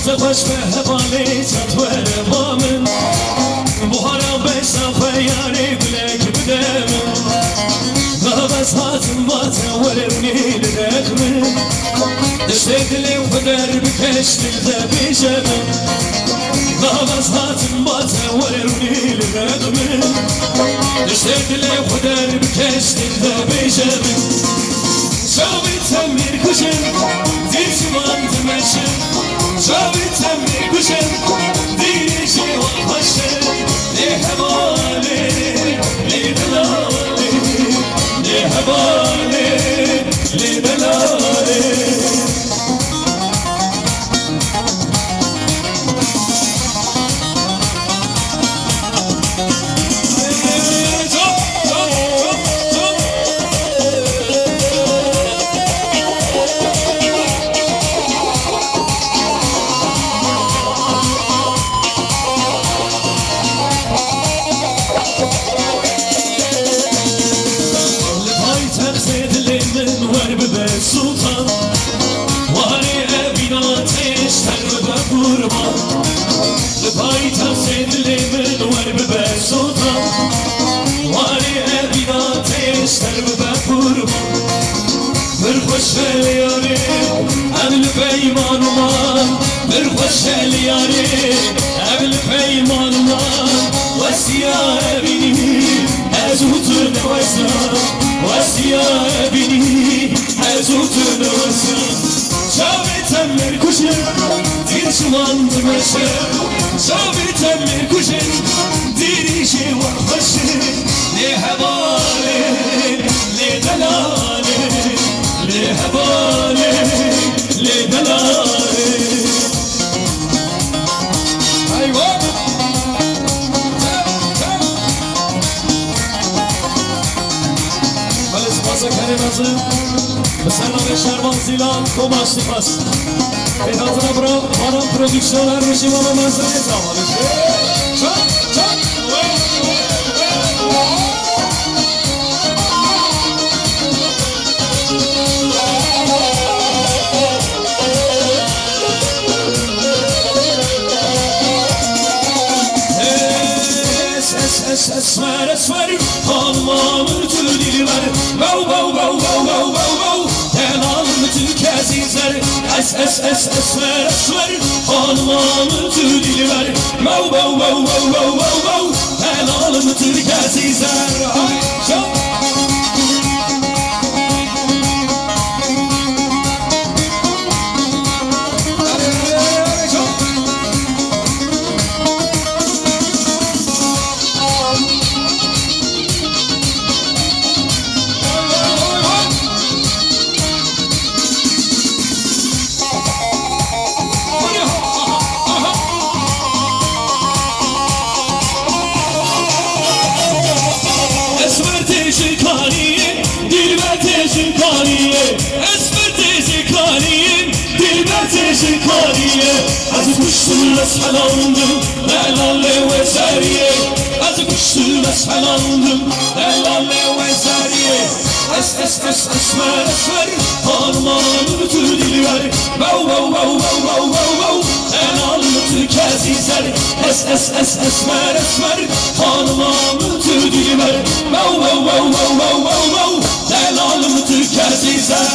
خوش به حوالی چطور بامن بوهارا بشافه یاری بلک بدمن غابس هاتم باتورني لدخمن دشت دلي وقدر بكشت الذبي جبن غابس هاتم باتورني لدخمن دشت دلي وقدر بكشت الذبي جبن شوي تمير كشن زين شمان تمشن شوي تمير كشن ديني شي وحشن ليه حوالي ليه دلالي ليه حوالي ليه دلالي Sultan Vali ebinat eşter be kurban Lepayta sedlimin var be sultan Vali ebinat eşter be kurban Bir hoş el yari Evli beymanuman Bir hoş el yari Evli beymanuman Vasiya ebini Ezutun vesam Vasiya ebini Ezutun vesam Şabitem bir kuşun Dir şuman tımeşim Şabitem bir kuşun Dir işi vahvaşın Ne hevali Ne delali Ne hevali Ne delali Ayva Kerimazı Selam Şervan Zilan Komaş Sifas Edazına bro Bana prodüksiyonlar rejim ama manzaraya zamanı Çok çok Esmer esmer Hanımamın tüm dili ver Vav vav vav vav vav vav vav Helalım tüm kezizler Esmer esmer Hanımamın tüm dili ver Vav vav vav vav vav vav vav Helalım tüm kezizler Çok Şikaniye, dilber şikaniye, esmer şikaniye, dilber şikaniye. Az kuşsun meshalandım, delalle ve seriye. Az kuşsun meshalandım, delalle ve seriye. Esmer, hanımın bütün dilber. Vav vav vav vav vav vav vav. Helalım bütün kezizler. Esmer, hanımın bütün dilber. Vav vav vav vav vav vav vav. Helalım bütün kezizler.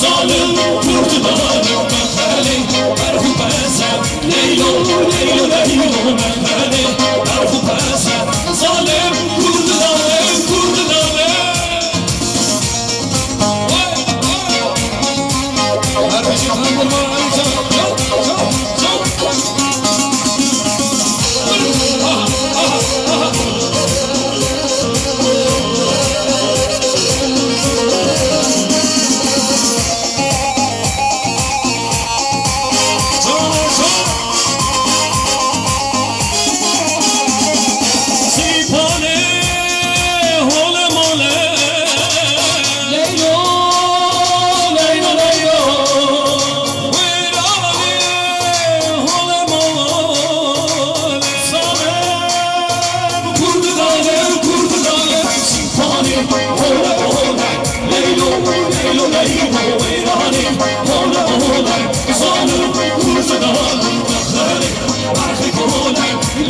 Zalim kurtularım mehali Erhu pesem Leylo mehali Erhu pesem Zalim kurtularım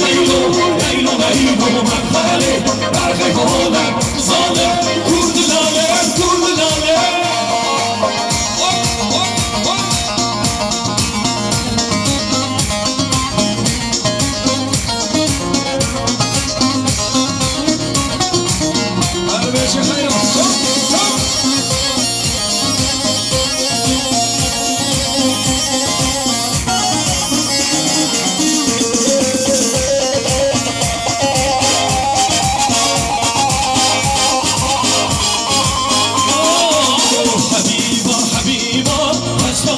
Leylo, leylo, leylo Merhale, berhe holer Zalem, kurdu lalem, kurdu lalem Erbeşi hayran, çok, çok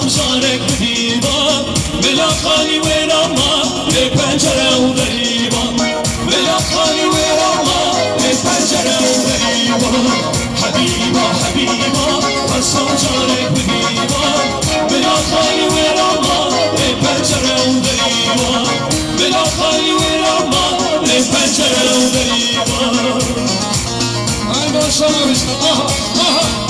شارك بديبا بلا خالي ورما بپنجره و دریبا بلا خالي ورما بپنجره و دریبا حبيبا حبيبا قسم شارك بديبا بلا خالي ورما بپنجره و دریبا بلا خالي ورما بپنجره و دریبا ay başlamış aha aha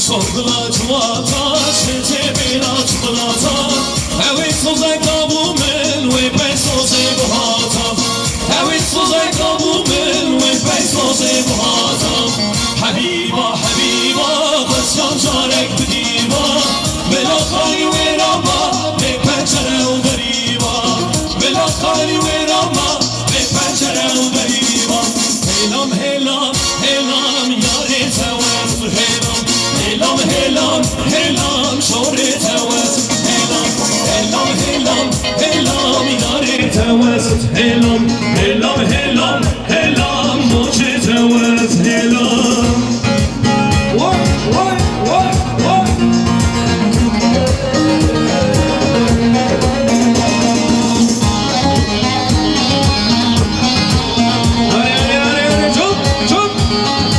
Sorgula çuata, şete bela çukulata Evet sozay kabumen ve pey sozay buhata Evet sozay kabumen ve pey sozay buhata Habiba, habiba, kıskan carek bidiba Bela khali ve rama, ve pencere u gariba Bela khali ve rama, ve pencere u gariba Helam, helam, helam, yare tevaz helam Helam, helam, helam, şore tevaz Helam, helam, helam, helam, yare tevaz Helam, helam, helam, helam, moçe tevaz Helam Vay, vay, vay, vay Hadi, hadi, hadi, çok, çok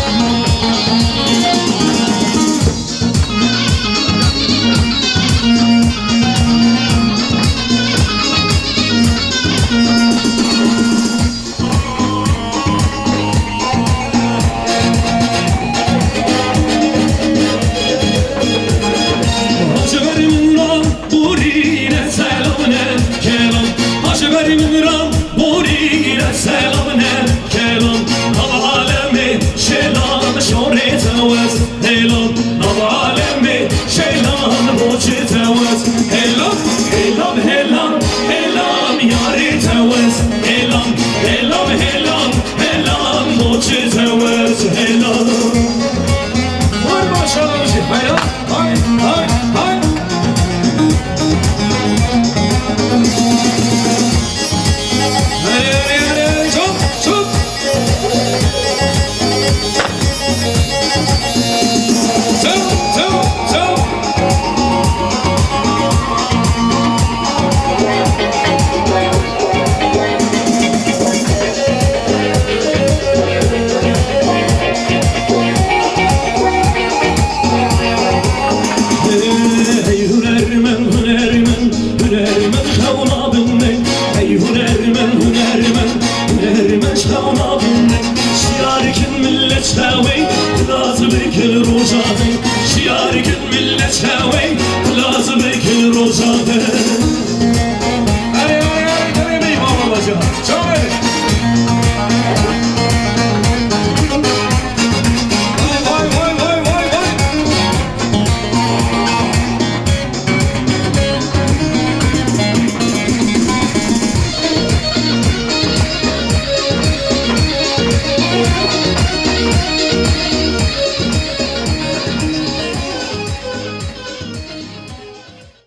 Şiar gün millet hevi, lazım bir rozadır